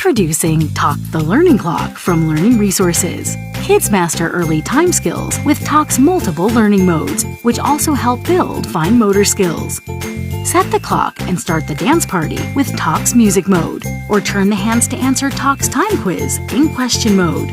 Introducing Talk the Learning Clock from Learning Resources. Kids master early time skills with Talk's multiple learning modes, which also help build fine motor skills. Set the clock and start the dance party with Talk's music mode, or turn the hands to answer Talk's time quiz in question mode.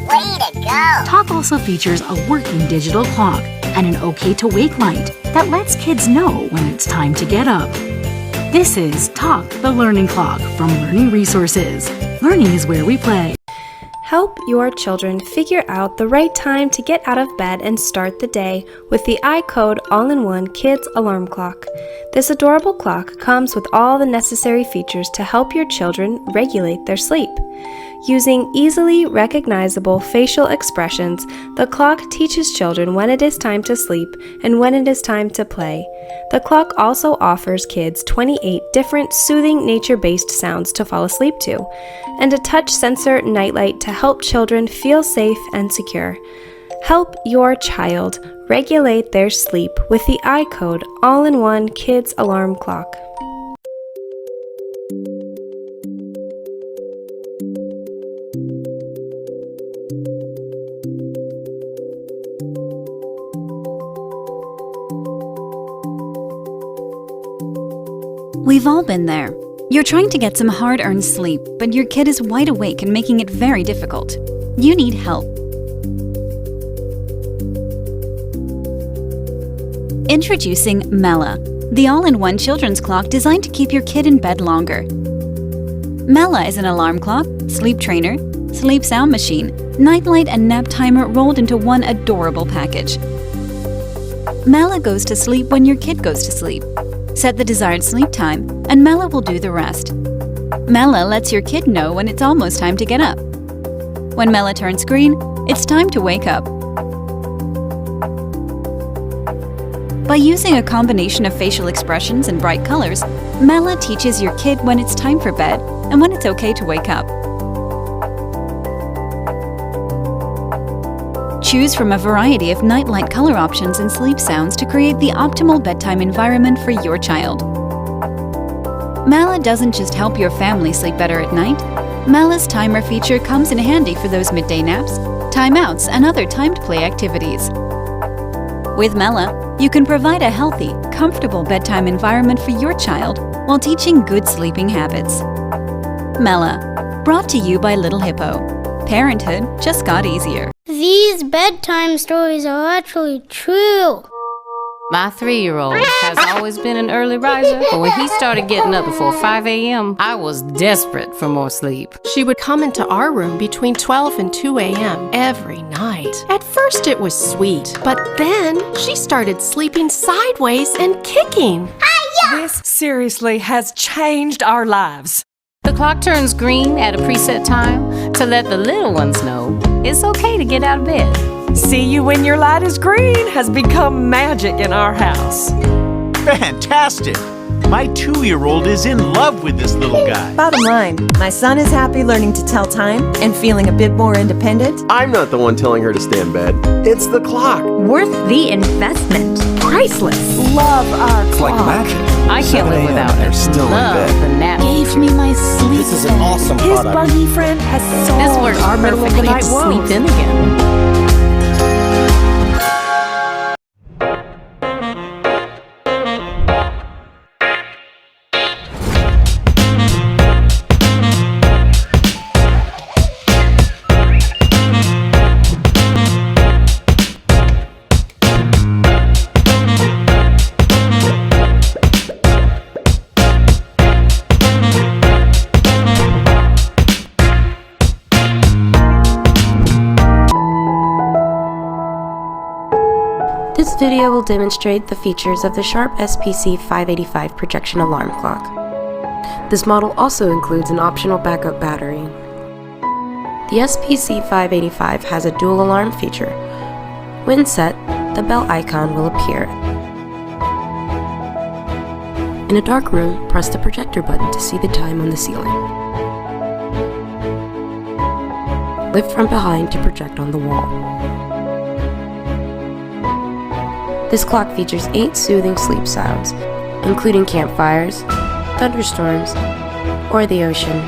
Way to go! Talk also features a working digital clock and an OK to wake light that lets kids know when it's time to get up. This is Talk the Learning Clock from Learning Resources. Learning is where we play. Help your children figure out the right time to get out of bed and start the day with the iCode All-in-One Kids Alarm Clock. This adorable clock comes with all the necessary features to help your children regulate their sleep. Using easily recognizable facial expressions, the clock teaches children when it is time to sleep and when it is time to play. The clock also offers kids 28 different soothing nature-based sounds to fall asleep to, and a touch sensor nightlight to help children feel safe and secure. Help your child regulate their sleep with the iCode All-in-One Kids Alarm Clock. We've all been there. You're trying to get some hard-earned sleep, but your kid is wide awake and making it very difficult. You need help. Introducing Mela, the all-in-one children's clock designed to keep your kid in bed longer. Mela is an alarm clock, sleep trainer, sleep sound machine, nightlight, and nap timer rolled into one adorable package. Mela goes to sleep when your kid goes to sleep. Set the desired sleep time, and Mela will do the rest. Mela lets your kid know when it's almost time to get up. When Mela turns green, it's time to wake up. By using a combination of facial expressions and bright colors, Mela teaches your kid when it's time for bed and when it's okay to wake up. Choose from a variety of nightlight color options and sleep sounds to create the optimal bedtime environment for your child. Mela doesn't just help your family sleep better at night. Mela's timer feature comes in handy for those midday naps, timeouts, and other timed play activities. With Mela, you can provide a healthy, comfortable bedtime environment for your child while teaching good sleeping habits. Mela, brought to you by Little Hippo. Parenthood just got easier. These bedtime stories are actually true. My 3-year-old has always been an early riser, but when he started getting up before 5 a.m., I was desperate for more sleep. She would come into our room between 12 and 2 a.m. every night. At first it was sweet, but then she started sleeping sideways and kicking. This seriously has changed our lives. The clock turns green at a preset time to let the little ones know it's okay to get out of bed. See you when your light is green has become magic in our house. Fantastic! My 2-year-old is in love with this little guy. Bottom line, my son is happy learning to tell time and feeling a bit more independent. I'm not the one telling her to stay in bed. It's the clock. Worth the investment. Priceless. Love our It's clock. like magic. I can't live without it. They're still Love in bed. the nap. Gave me my sleep. This is an awesome His product. buggy friend has solved This works our middle of perfect. the I get night to woes. sleep in again. This video will demonstrate the features of the Sharp SPC 585 projection alarm clock. This model also includes an optional backup battery. The SPC 585 has a dual alarm feature. When set, the bell icon will appear. In a dark room, press the projector button to see the time on the ceiling. Lift from behind to project on the wall. This clock features 8 soothing sleep sounds, including campfires, thunderstorms, or the ocean,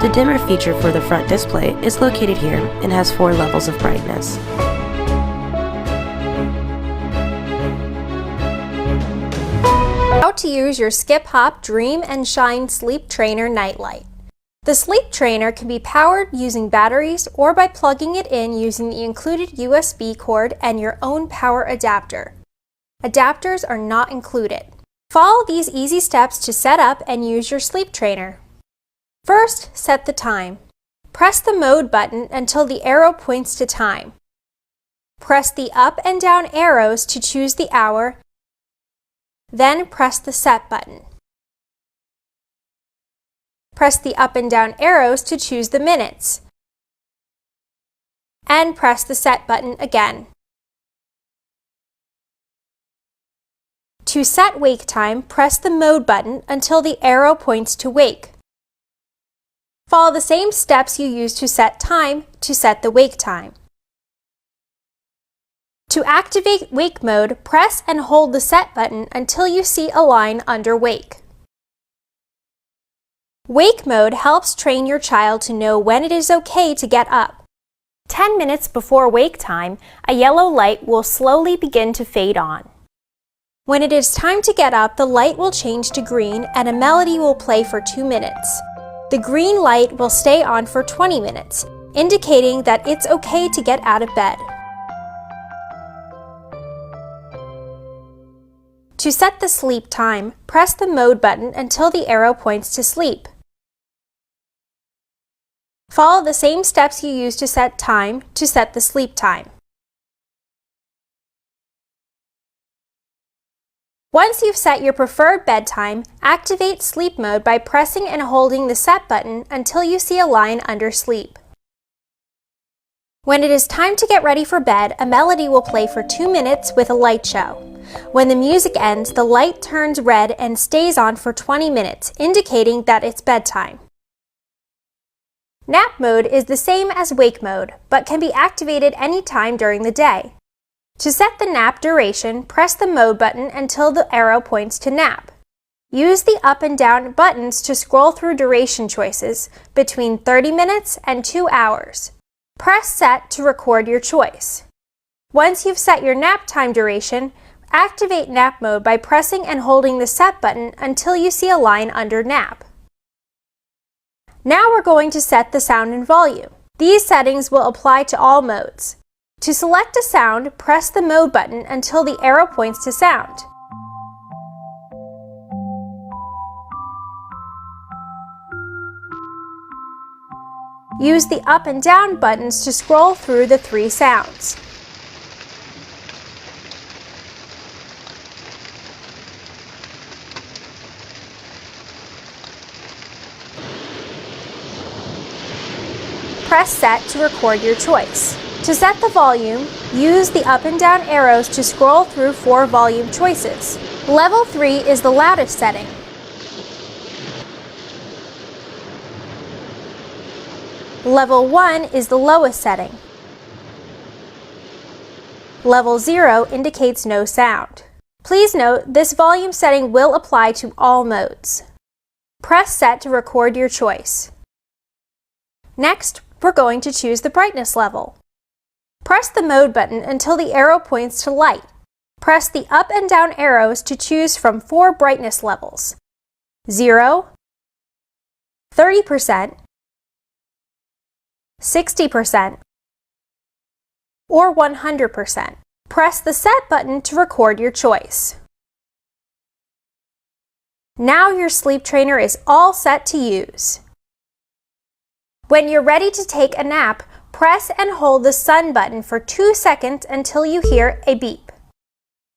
The dimmer feature for the front display is located here and has 4 levels of brightness. How to use your Skip Hop Dream and Shine Sleep Trainer Nightlight. The sleep trainer can be powered using batteries or by plugging it in using the included USB cord and your own power adapter. Adapters are not included. Follow these easy steps to set up and use your sleep trainer. First, set the time. Press the mode button until the arrow points to time. Press the up and down arrows to choose the hour, then press the set button. Press the up and down arrows to choose the minutes, and press the set button again. To set wake time, press the mode button until the arrow points to wake. Follow the same steps you used to set time to set the wake time. To activate wake mode, press and hold the set button until you see a line under wake. Wake mode helps train your child to know when it is okay to get up. 10 minutes before wake time, a yellow light will slowly begin to fade on. When it is time to get up, the light will change to green and a melody will play for 2 minutes. The green light will stay on for 20 minutes, indicating that it's okay to get out of bed. To set the sleep time, press the mode button until the arrow points to sleep. Follow the same steps you used to set time to set the sleep time. Once you've set your preferred bedtime, activate sleep mode by pressing and holding the set button until you see a line under sleep. When it is time to get ready for bed, a melody will play for 2 minutes with a light show. When the music ends, the light turns red and stays on for 20 minutes, indicating that it's bedtime. Nap mode is the same as wake mode, but can be activated anytime during the day. To set the nap duration, press the mode button until the arrow points to nap. Use the up and down buttons to scroll through duration choices between 30 minutes and 2 hours. Press set to record your choice. Once you've set your nap time duration, activate nap mode by pressing and holding the set button until you see a line under nap. Now we're going to set the sound and volume. These settings will apply to all modes. To select a sound, press the mode button until the arrow points to sound. Use the up and down buttons to scroll through the 3 sounds. Press set to record your choice. To set the volume, use the up and down arrows to scroll through 4 volume choices. Level 3 is the loudest setting. Level 1 is the lowest setting. Level 0 indicates no sound. Please note, this volume setting will apply to all modes. Press set to record your choice. Next, we're going to choose the brightness level. Press the mode button until the arrow points to light. Press the up and down arrows to choose from 4 brightness levels: 0, 30%, 60%, or 100%. Press the set button to record your choice. Now your sleep trainer is all set to use. When you're ready to take a nap, press and hold the sun button for 2 seconds until you hear a beep.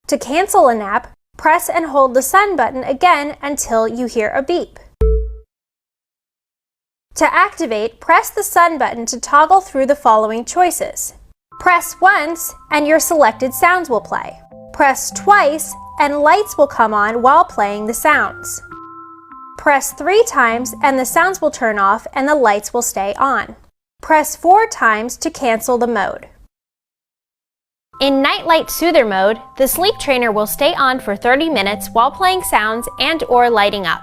To cancel a nap, press and hold the sun button again until you hear a beep. To activate, press the sun button to toggle through the following choices. Press once and your selected sounds will play. Press twice and lights will come on while playing the sounds. Press 3 times and the sounds will turn off and the lights will stay on. Press 4 times to cancel the mode. In Nightlight Soother mode, the sleep trainer will stay on for 30 minutes while playing sounds and/or lighting up.